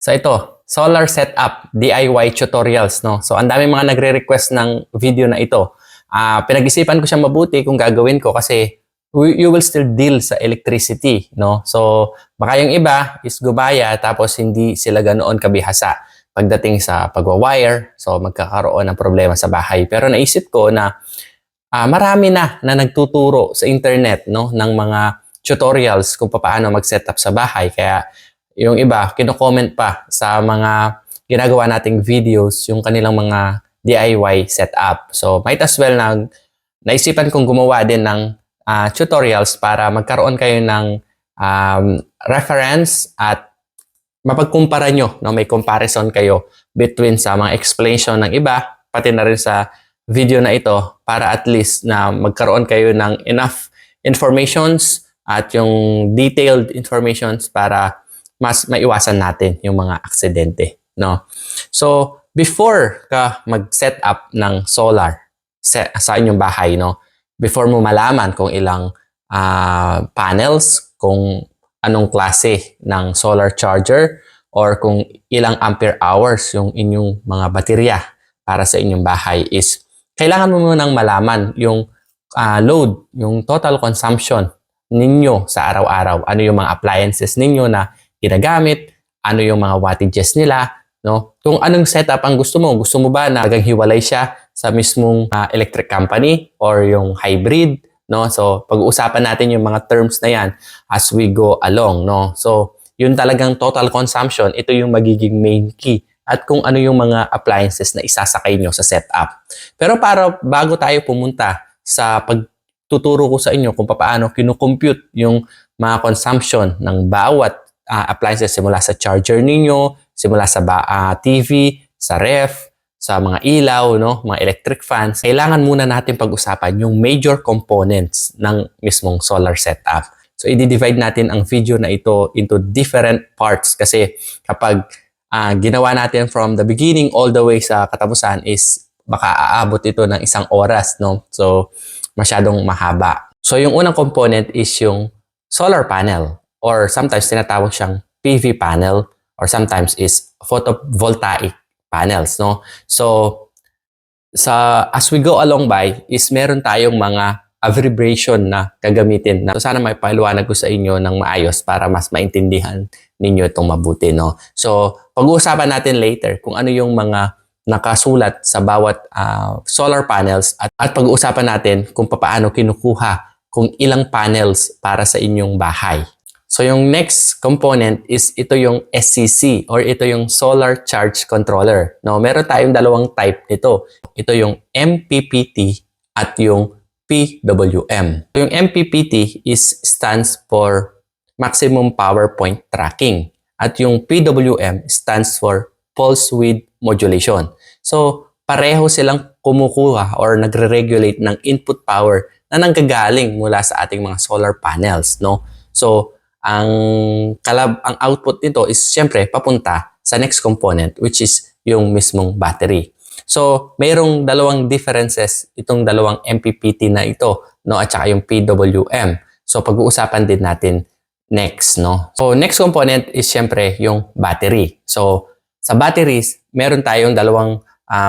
So ito, solar setup, DIY tutorials, no? So ang dami mga nagre-request ng video na ito. Pinag-isipan ko siyang mabuti kung gagawin ko kasi you will still deal sa electricity, no? So baka yung iba is gubaya tapos hindi sila ganoon kabihasa pagdating sa pagwa-wire. So magkakaroon ng problema sa bahay. Pero naisip ko na marami na nagtuturo sa internet, no, ng mga tutorials kung paano mag-setup sa bahay. Kaya yung iba, kino-comment pa sa mga ginagawa nating videos yung kanilang mga DIY setup. So, might as well naisipan kong gumawa din ng tutorials para magkaroon kayo ng reference at mapagkumpara nyo, no? May comparison kayo between sa mga explanation ng iba, pati na rin sa video na ito para at least na magkaroon kayo ng enough informations at yung detailed informations para mas maiwasan natin yung mga aksidente, no? So, before ka mag-set up ng solar sa inyong bahay, no? Before mo malaman kung ilang panels, kung anong klase ng solar charger, or kung ilang ampere hours yung inyong mga baterya para sa inyong bahay is kailangan mo munang malaman yung load, yung total consumption ninyo sa araw-araw. Ano yung mga appliances ninyo na ginagamit, ano yung mga wattages nila, no? Kung anong setup ang gusto mo ba na hiwalay siya sa mismong electric company or yung hybrid, no? So, pag-uusapan natin yung mga terms na yan as we go along, no? So, yun talagang total consumption, ito yung magiging main key at kung ano yung mga appliances na isasakay nyo sa setup. Pero bago tayo pumunta sa pagtuturo ko sa inyo kung paano kinukompute yung mga consumption ng bawat appliances simula sa charger ninyo, simula sa TV, sa ref, sa mga ilaw, no, mga electric fans, kailangan muna natin pag-usapan yung major components ng mismong solar setup. So, i-divide natin ang video na ito into different parts kasi kapag ginawa natin from the beginning all the way sa katapusan is baka aabot ito ng 1 oras, no? So, masyadong mahaba. So, yung unang component is yung solar panel, or sometimes tinatawag siyang PV panel, or sometimes is photovoltaic panels, no? So, as we go along by, is meron tayong mga vibration na gagamitin. So, sana may paliwanag ko sa inyo ng maayos para mas maintindihan ninyo itong mabuti, no? So, pag-uusapan natin later kung ano yung mga nakasulat sa bawat solar panels at pag-uusapan natin kung paano kinukuha kung ilang panels para sa inyong bahay. So, yung next component is ito yung SCC or ito yung Solar Charge Controller. No, meron tayong dalawang type nito. Ito yung MPPT at yung PWM. So, yung MPPT stands for Maximum Power Point Tracking at yung PWM stands for Pulse Width Modulation. So, pareho silang kumukuha or nagre-regulate ng input power na nanggagaling mula sa ating mga solar panels, no? So, ang output nito is siyempre papunta sa next component which is yung mismong battery. So, mayroong dalawang differences itong dalawang MPPT na ito, no, at saka yung PWM. So, pag-uusapan din natin next, no. So, next component is siyempre yung battery. So, sa batteries, meron tayong dalawang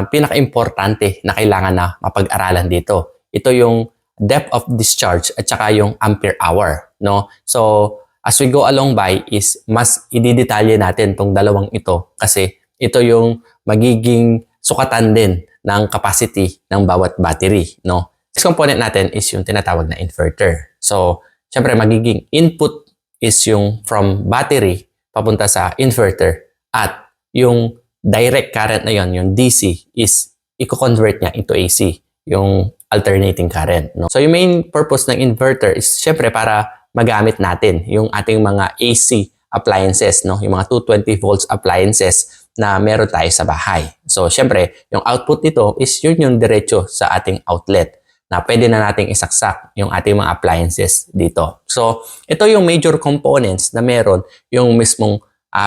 pinaka-importante na kailangan na mapag-aralan dito. Ito yung depth of discharge at saka yung ampere hour, no. So, as we go along by is mas ididetalye natin tong dalawang ito kasi ito yung magiging sukatan din ng capacity ng bawat battery, no? Next component natin is yung tinatawag na inverter. So, syempre magiging input is yung from battery papunta sa inverter at yung direct current na yon, yung DC, is i-convert niya into AC, yung alternating current, no? So, yung main purpose ng inverter is syempre para magamit natin yung ating mga AC appliances, no? Yung mga 220 volts appliances na meron tayo sa bahay. So, syempre, yung output nito is yun yung diretso sa ating outlet na pwede na nating isaksak yung ating mga appliances dito. So, ito yung major components na meron yung mismong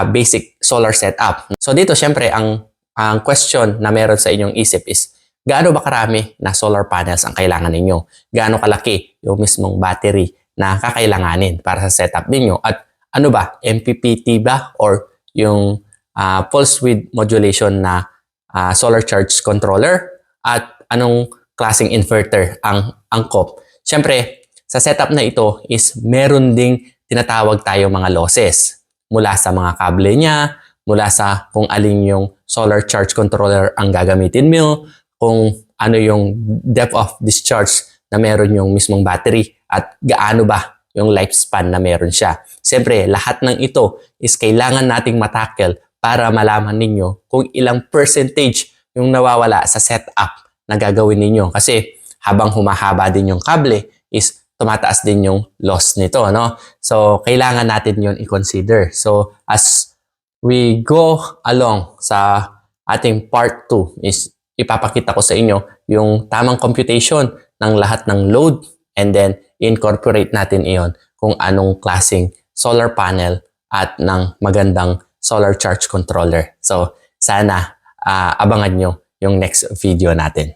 basic solar setup. So, dito, syempre, ang question na meron sa inyong isip is, gaano ba karami na solar panels ang kailangan ninyo? Gaano kalaki yung mismong battery na kakailanganin para sa setup ninyo? At ano ba, MPPT ba or yung pulse width modulation na solar charge controller at anong klaseng inverter ang angkop. Siyempre, sa setup na ito is meron ding tinatawag tayo mga losses mula sa mga kable niya, mula sa kung alin yung solar charge controller ang gagamitin mo, kung ano yung depth of discharge na meron yung mismong battery at gaano ba yung lifespan na meron siya. Siyempre, lahat ng ito is kailangan nating matackle para malaman ninyo kung ilang percentage yung nawawala sa setup na gagawin ninyo. Kasi habang humahaba din yung kable is tumataas din yung loss nito, no? So, kailangan natin yun i-consider. So, as we go along sa ating part 2 is ipapakita ko sa inyo yung tamang computation ng lahat ng load and then incorporate natin iyon kung anong klaseng solar panel at ng magandang solar charge controller. So, sana abangan nyo yung next video natin.